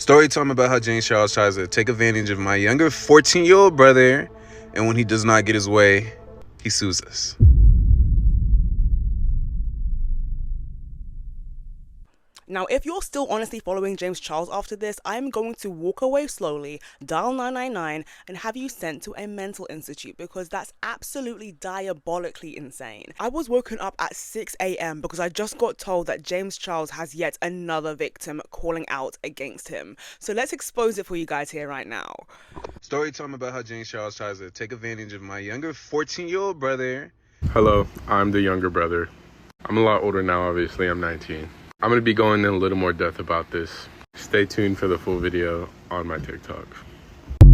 Story time about how James Charles tries to take advantage of my younger 14-year-old brother, and when he does not get his way, he sues us. Now, if you're still honestly following James Charles after this, I'm going to walk away slowly, dial 999, and have you sent to a mental institute because that's absolutely diabolically insane. I was woken up at 6 a.m. because I just got told that James Charles has yet another victim calling out against him. So let's expose it for you guys here right now. Story time about how James Charles tries to take advantage of my younger 14-year-old brother. Hello, I'm the younger brother. I'm a lot older now, obviously. I'm 19. I'm going to be going in a little more depth about this. Stay tuned for the full video on my TikTok.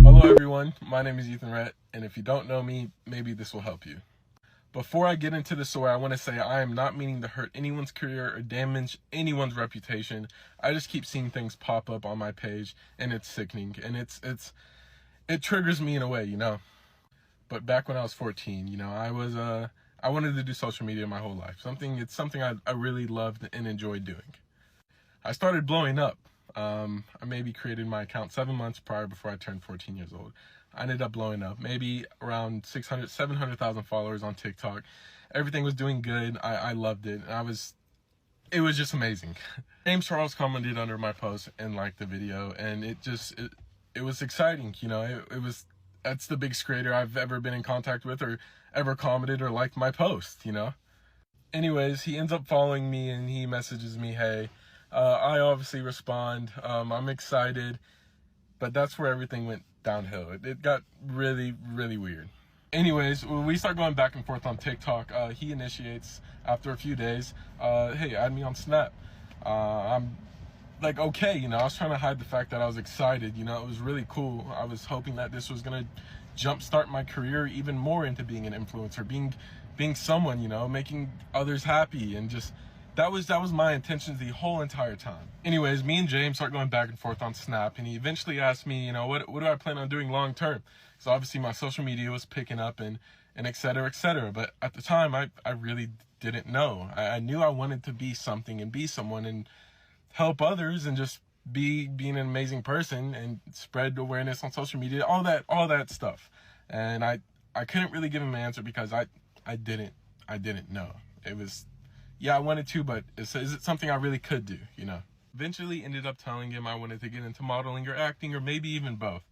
Hello everyone, my name is Ethan Rhett, and if you don't know me, maybe this will help you. Before I get into the story, I want to say I am not meaning to hurt anyone's career or damage anyone's reputation. I just keep seeing things pop up on my page, and it's sickening, and it triggers me in a way, you know. But back when I was 14, you know, I wanted to do social media my whole life. It's something I really loved and enjoyed doing. I started blowing up. I maybe created my account 7 months prior before I turned 14 years old. I ended up blowing up, maybe around 700,000 followers on TikTok. Everything was doing good. I loved it. It was just amazing. James Charles commented under my post and liked the video, and it was exciting. You know, that's the biggest creator I've ever been in contact with or ever commented or liked my post, you know. Anyways, he ends up following me and he messages me, hey, I obviously respond, I'm excited, but that's where everything went downhill. It got really, really weird. Anyways, when we start going back and forth on TikTok, he initiates after a few days, hey, add me on Snap. I'm like, okay, you know, I was trying to hide the fact that I was excited, you know, it was really cool. I was hoping that this was gonna jumpstart my career even more into being an influencer, being someone, you know, making others happy, and just that was my intentions the whole entire time. Anyways, me and James start going back and forth on Snap, and he eventually asked me, you know, what do I plan on doing long term? So obviously my social media was picking up and et cetera, et cetera. But at the time, I really didn't know. I knew I wanted to be something and be someone and help others and just being an amazing person and spread awareness on social media, all that stuff. And I couldn't really give him an answer because I didn't know. It was, yeah, I wanted to, but is it something I really could do, you know? Eventually ended up telling him I wanted to get into modeling or acting or maybe even both.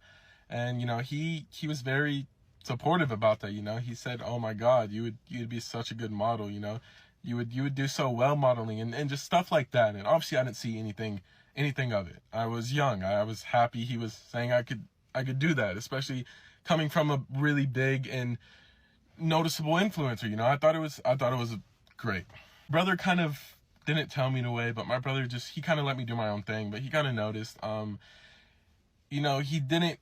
And, you know, he was very supportive about that, you know. He said, oh my God, you'd be such a good model, you know. You would do so well modeling and just stuff like that. And obviously I didn't see anything of it. I was young. I was happy he was saying I could do that, especially coming from a really big and noticeable influencer, you know. I thought it was great. Brother kind of didn't tell me in a way, but my brother he kind of let me do my own thing, but he kind of noticed, you know, he didn't,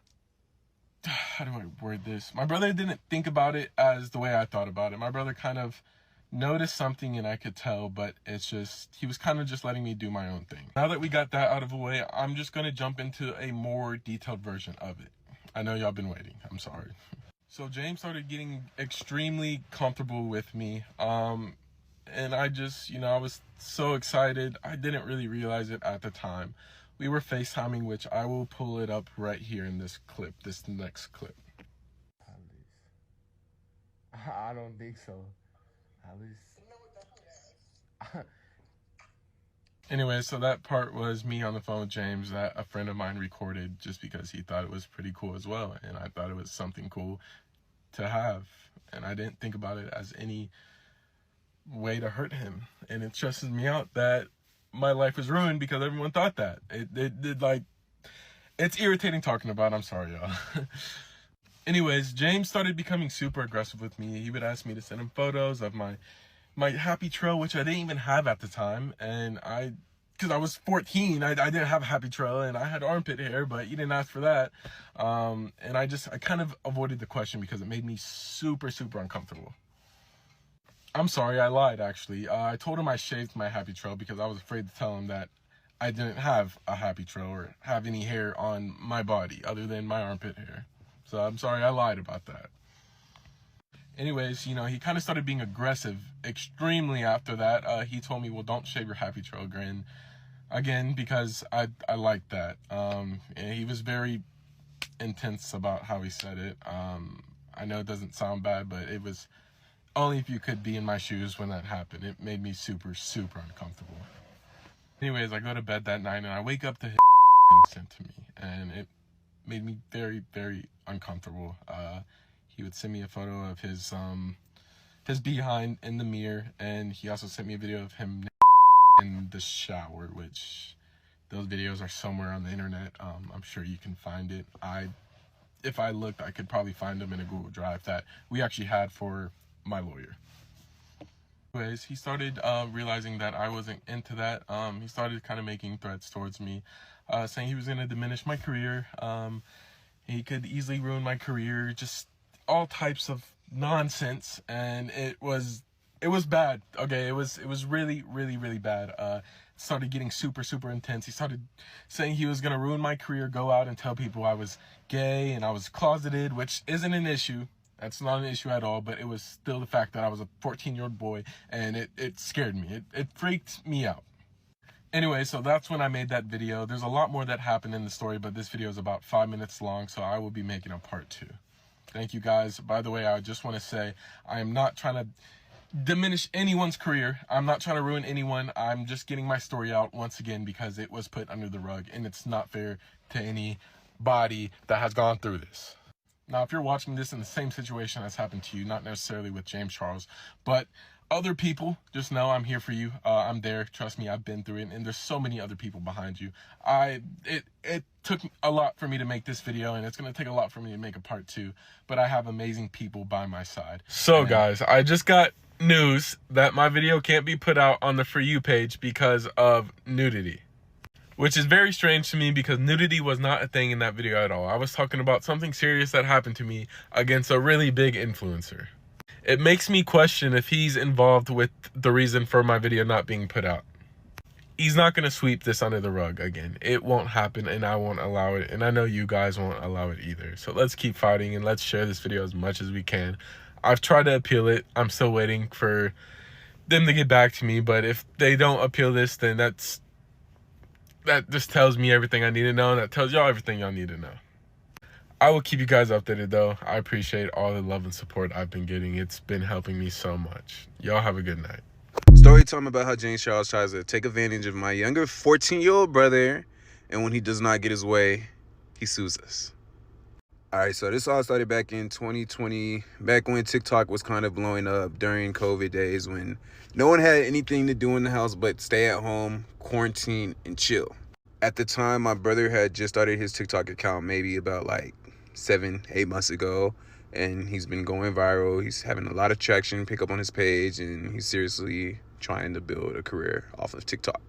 how do I word this? My brother didn't think about it as the way I thought about it. My brother kind of noticed something and I could tell, but he was kind of just letting me do my own thing. Now that we got that out of the way, I'm just going to jump into a more detailed version of it. I know y'all been waiting. I'm sorry. So James started getting extremely comfortable with me. And I just, you know, I was so excited. I didn't really realize it at the time. We were FaceTiming, which I will pull it up right here in this next clip. I don't think so. At least. Anyway, so that part was me on the phone with James that a friend of mine recorded just because he thought it was pretty cool as well. And I thought it was something cool to have. And I didn't think about it as any way to hurt him. And it stresses me out that my life was ruined because everyone thought that. It's irritating talking about. I'm sorry, y'all. Anyways, James started becoming super aggressive with me. He would ask me to send him photos of my happy trail, which I didn't even have at the time. And because I was 14, I didn't have a happy trail, and I had armpit hair, but he didn't ask for that. And I kind of avoided the question because it made me super, super uncomfortable. I'm sorry, I lied, actually. I told him I shaved my happy trail because I was afraid to tell him that I didn't have a happy trail or have any hair on my body other than my armpit hair. So I'm sorry, I lied about that. Anyways, you know, he kind of started being aggressive extremely after that. He told me, well, don't shave your happy trail grin. again, because I like that. And he was very intense about how he said it. I know it doesn't sound bad, but it was only if you could be in my shoes when that happened. It made me super, super uncomfortable. Anyways, I go to bed that night and I wake up to his being sent to me, and it made me very, very uncomfortable. He would send me a photo of his behind in the mirror, and he also sent me a video of him in the shower, which those videos are somewhere on the internet. I'm sure you can find it. If I looked, I could probably find them in a Google Drive that we actually had for my lawyer. Anyways, he started realizing that I wasn't into that. He started kind of making threats towards me, saying he was going to diminish my career. He could easily ruin my career, just all types of nonsense, and it was bad. Okay, it was really, really, really bad. It started getting super, super intense. He started saying he was going to ruin my career, go out and tell people I was gay and I was closeted, which isn't an issue. That's not an issue at all, but it was still the fact that I was a 14-year-old boy, and it scared me. It freaked me out. Anyway, so that's when I made that video. There's a lot more that happened in the story, but this video is about 5 minutes long, so I will be making a part 2. Thank you, guys. By the way, I just want to say I am not trying to diminish anyone's career. I'm not trying to ruin anyone. I'm just getting my story out once again because it was put under the rug, and it's not fair to anybody that has gone through this. Now, if you're watching this in the same situation as happened to you, not necessarily with James Charles, but other people, just know I'm here for you. I'm there. Trust me, I've been through it, and there's so many other people behind you. It took a lot for me to make this video, and it's going to take a lot for me to make a part 2, but I have amazing people by my side. So, guys, I just got news that my video can't be put out on the For You page because of nudity. Which is very strange to me because nudity was not a thing in that video at all. I was talking about something serious that happened to me against a really big influencer. It makes me question if he's involved with the reason for my video not being put out. He's not going to sweep this under the rug again. It won't happen, and I won't allow it, and I know you guys won't allow it either. So let's keep fighting, and let's share this video as much as we can. I've tried to appeal it. I'm still waiting for them to get back to me, but if they don't appeal this, then that just tells me everything I need to know, and that tells y'all everything y'all need to know. I will keep you guys updated, though. I appreciate all the love and support I've been getting. It's been helping me so much. Y'all have a good night. Story time about how James Charles tries to take advantage of my younger 14-year-old brother, and when he does not get his way, he sues us. All right, so this all started back in 2020, back when TikTok was kind of blowing up during COVID days when no one had anything to do in the house but stay at home, quarantine, and chill. At the time, my brother had just started his TikTok account maybe about like 7-8 months ago, and he's been going viral. He's having a lot of traction, pick up on his page, and he's seriously trying to build a career off of TikTok.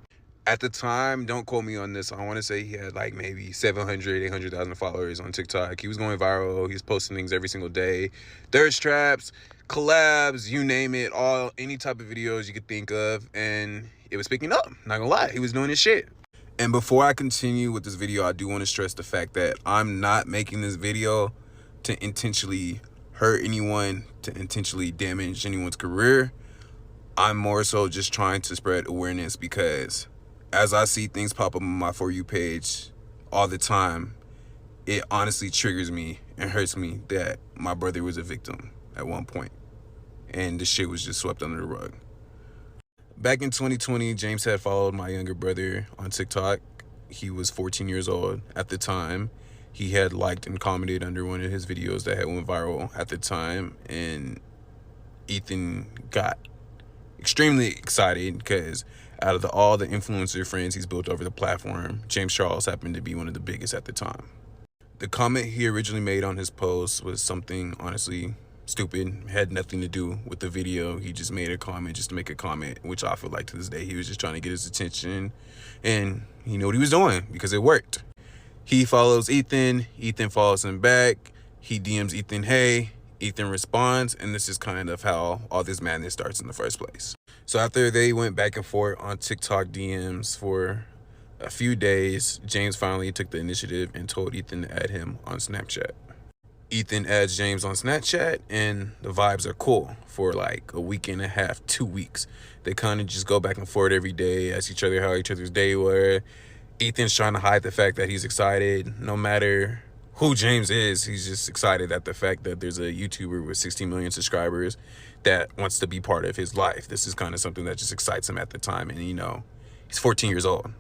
At the time, don't quote me on this, I want to say he had like maybe 700, 800,000 followers on TikTok. He was going viral. He was posting things every single day. Thirst traps, collabs, you name it, any type of videos you could think of. And it was picking up, not gonna lie. He was doing his shit. And before I continue with this video, I do want to stress the fact that I'm not making this video to intentionally hurt anyone, to intentionally damage anyone's career. I'm more so just trying to spread awareness because as I see things pop up on my For You page all the time, it honestly triggers me and hurts me that my brother was a victim at one point, and the shit was just swept under the rug. Back in 2020, James had followed my younger brother on TikTok. He was 14 years old at the time. He had liked and commented under one of his videos that had went viral at the time, and Ethan got extremely excited because out of all the influencer friends he's built over the platform, James Charles happened to be one of the biggest at the time. The comment he originally made on his post was something honestly stupid, had nothing to do with the video. He just made a comment just to make a comment, which I feel like to this day he was just trying to get his attention, and he knew what he was doing because it worked. He follows Ethan follows him back, he DMs Ethan, hey, Ethan responds, and this is kind of how all this madness starts in the first place. So after they went back and forth on TikTok DMs for a few days, James finally took the initiative and told Ethan to add him on Snapchat. Ethan adds James on Snapchat, and the vibes are cool for like a week and a half, 2 weeks. They kind of just go back and forth every day, ask each other how each other's day were. Ethan's trying to hide the fact that he's excited. No matter who James is, he's just excited at the fact that there's a YouTuber with 60 million subscribers that wants to be part of his life. This is kind of something that just excites him at the time. And, you know, he's 14 years old.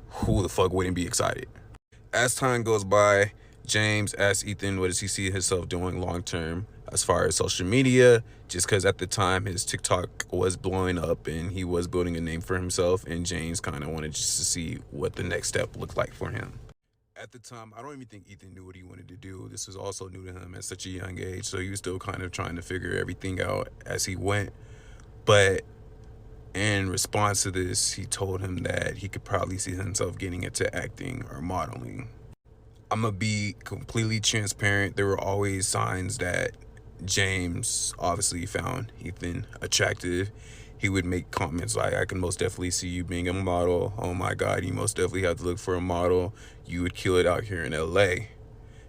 Who the fuck wouldn't be excited? As time goes by, James asks Ethan what does he see himself doing long term as far as social media, just because at the time his TikTok was blowing up and he was building a name for himself, and James kind of wanted just to see what the next step looked like for him. At the time, I don't even think Ethan knew what he wanted to do. This was also new to him at such a young age, so he was still kind of trying to figure everything out as he went. But in response to this, he told him that he could probably see himself getting into acting or modeling. I'm gonna be completely transparent. There were always signs that James obviously found Ethan attractive. He would make comments like, I can most definitely see you being a model. Oh my God, you most definitely have to look for a model. You would kill it out here in LA.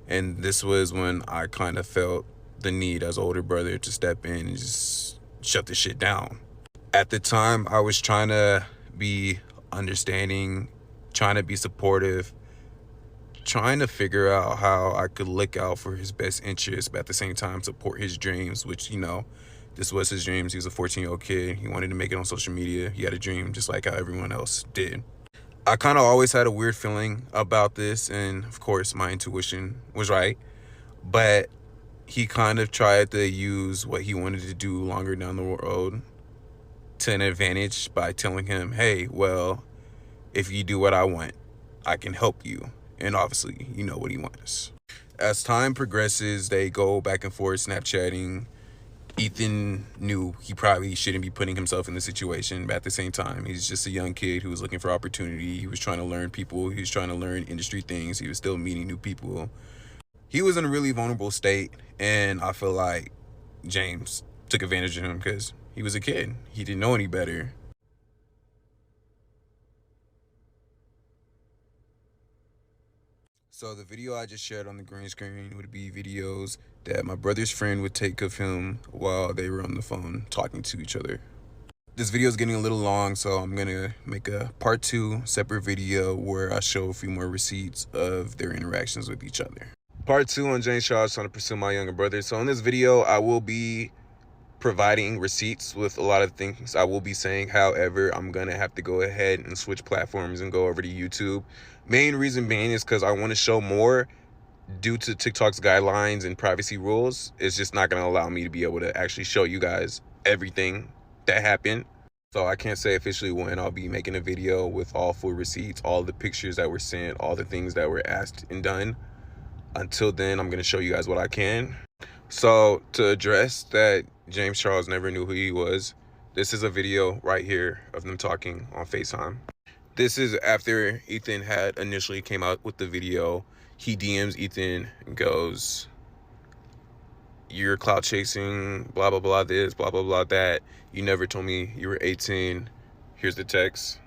And this was when I kind of felt the need as older brother to step in and just shut the shit down. At the time, I was trying to be understanding, trying to be supportive, trying to figure out how I could look out for his best interests, but at the same time support his dreams, which, you know, this was his dreams. He was a 14-year-old kid. He wanted to make it on social media. He had a dream just like how everyone else did. I kind of always had a weird feeling about this, and of course my intuition was right, but he kind of tried to use what he wanted to do longer down the road to an advantage by telling him, hey, well, if you do what I want, I can help you. And obviously, you know what he wants. As time progresses, they go back and forth Snapchatting. Ethan knew he probably shouldn't be putting himself in the situation, but at the same time, he's just a young kid who was looking for opportunity. He was trying to learn people. He was trying to learn industry things. He was still meeting new people. He was in a really vulnerable state, and I feel like James took advantage of him because he was a kid. He didn't know any better. So the video I just shared on the green screen would be videos that my brother's friend would take of him while they were on the phone talking to each other. This video is getting a little long, so I'm gonna make a part 2 separate video where I show a few more receipts of their interactions with each other. Part 2 on James Charles trying to pursue my younger brother. So in this video, I will be providing receipts with a lot of things I will be saying. However, I'm gonna have to go ahead and switch platforms and go over to YouTube. Main reason being is because I want to show more. Due to TikTok's guidelines and privacy rules, it's just not going to allow me to be able to actually show you guys everything that happened. So I can't say officially when I'll be making a video with all full receipts, all the pictures that were sent, all the things that were asked and done. Until then, I'm going to show you guys what I can. So to address that James Charles never knew who he was, this is a video right here of them talking on FaceTime. This is after Ethan had initially came out with the video. He DMs Ethan and goes, you're clout chasing, blah, blah, blah, this, blah, blah, blah, that. You never told me you were 18. Here's the text.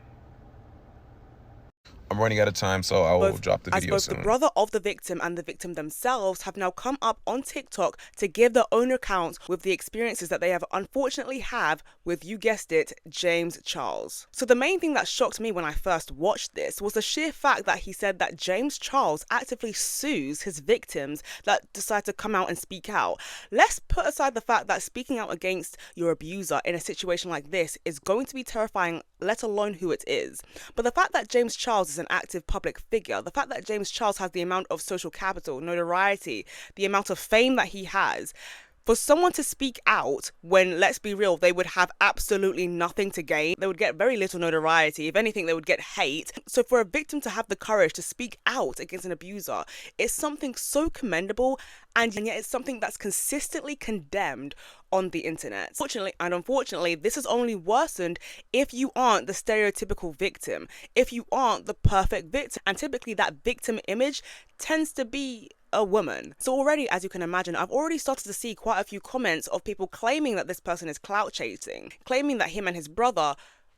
I'm running out of time, so I will drop the video soon. Both the brother of the victim and the victim themselves have now come up on TikTok to give their own accounts with the experiences that they have unfortunately have with, you guessed it, James Charles. So the main thing that shocked me when I first watched this was the sheer fact that he said that James Charles actively sues his victims that decide to come out and speak out. Let's put aside the fact that speaking out against your abuser in a situation like this is going to be terrifying, let alone who it is. But the fact that James Charles is an active public figure, the fact that James Charles has the amount of social capital, notoriety, the amount of fame that he has, for someone to speak out when, let's be real, they would have absolutely nothing to gain. They would get very little notoriety. If anything, they would get hate. So for a victim to have the courage to speak out against an abuser is something so commendable, and yet it's something that's consistently condemned on the internet. Unfortunately, this is only worsened if you aren't the stereotypical victim, if you aren't the perfect victim. And typically that victim image tends to be a woman. So already, as you can imagine, I've already started to see quite a few comments of people claiming that this person is clout chasing, claiming that him and his brother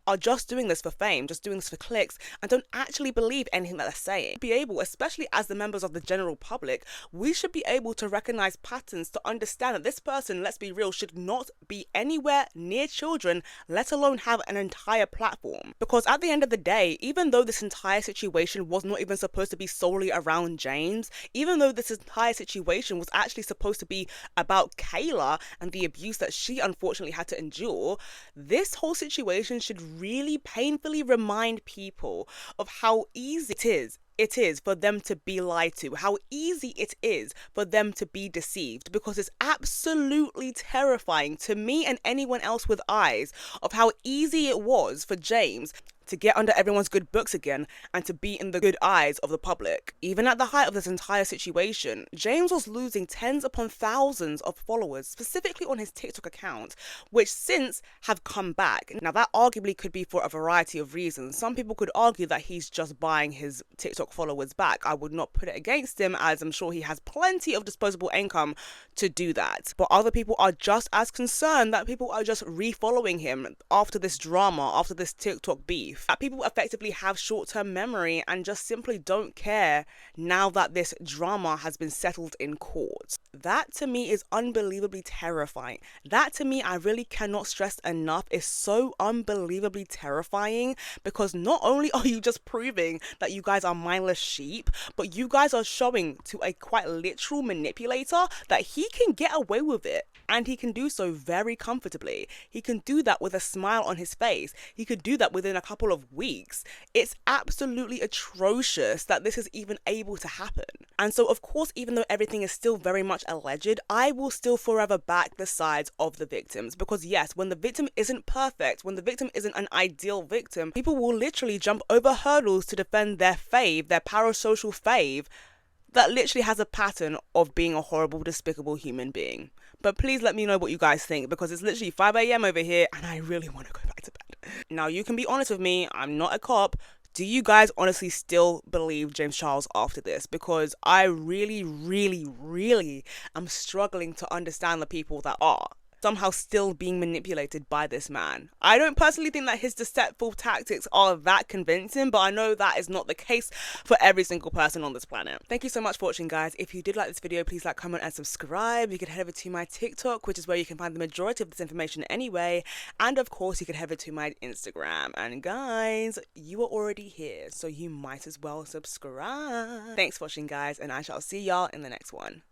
are just doing this for fame, just doing this for clicks, and don't actually believe anything that they're saying. Be able, especially as the members of the general public, we should be able to recognize patterns to understand that this person, let's be real, should not be anywhere near children, let alone have an entire platform. Because at the end of the day, even though this entire situation was not even supposed to be solely around James, even though this entire situation was actually supposed to be about Kayla and the abuse that she unfortunately had to endure, this whole situation should really painfully remind people of how easy it is for them to be lied to, how easy it is for them to be deceived, because it's absolutely terrifying to me and anyone else with eyes of how easy it was for James to get under everyone's good books again and to be in the good eyes of the public. Even at the height of this entire situation, James was losing tens upon thousands of followers, specifically on his TikTok account, which since have come back. Now that arguably could be for a variety of reasons. Some people could argue that he's just buying his TikTok followers back. I would not put it against him, as I'm sure he has plenty of disposable income to do that. But other people are just as concerned that people are just refollowing him after this drama, after this TikTok beef. That people effectively have short-term memory and just simply don't care now that this drama has been settled in court. That to me is unbelievably terrifying. That to me, I really cannot stress enough, is so unbelievably terrifying, because not only are you just proving that you guys are mindless sheep, but you guys are showing to a quite literal manipulator that he can get away with it. And he can do so very comfortably. He can do that with a smile on his face. He could do that within a couple of weeks. It's absolutely atrocious that this is even able to happen. And so, of course, even though everything is still very much alleged, I will still forever back the sides of the victims. Because yes, when the victim isn't perfect, when the victim isn't an ideal victim, people will literally jump over hurdles to defend their fave, their parasocial fave, that literally has a pattern of being a horrible, despicable human being. But please let me know what you guys think, because it's literally 5 a.m. over here and I really want to go back to bed. Now, you can be honest with me, I'm not a cop. Do you guys honestly still believe James Charles after this? Because I really, really, really am struggling to understand the people that are somehow still being manipulated by this man. I don't personally think that his deceitful tactics are that convincing, but I know that is not the case for every single person on this planet. Thank you so much for watching, guys. If you did like this video, please like, comment, and subscribe. You can head over to my TikTok, which is where you can find the majority of this information anyway. And of course, you can head over to my Instagram. And guys, you are already here, so you might as well subscribe. Thanks for watching, guys, and I shall see y'all in the next one.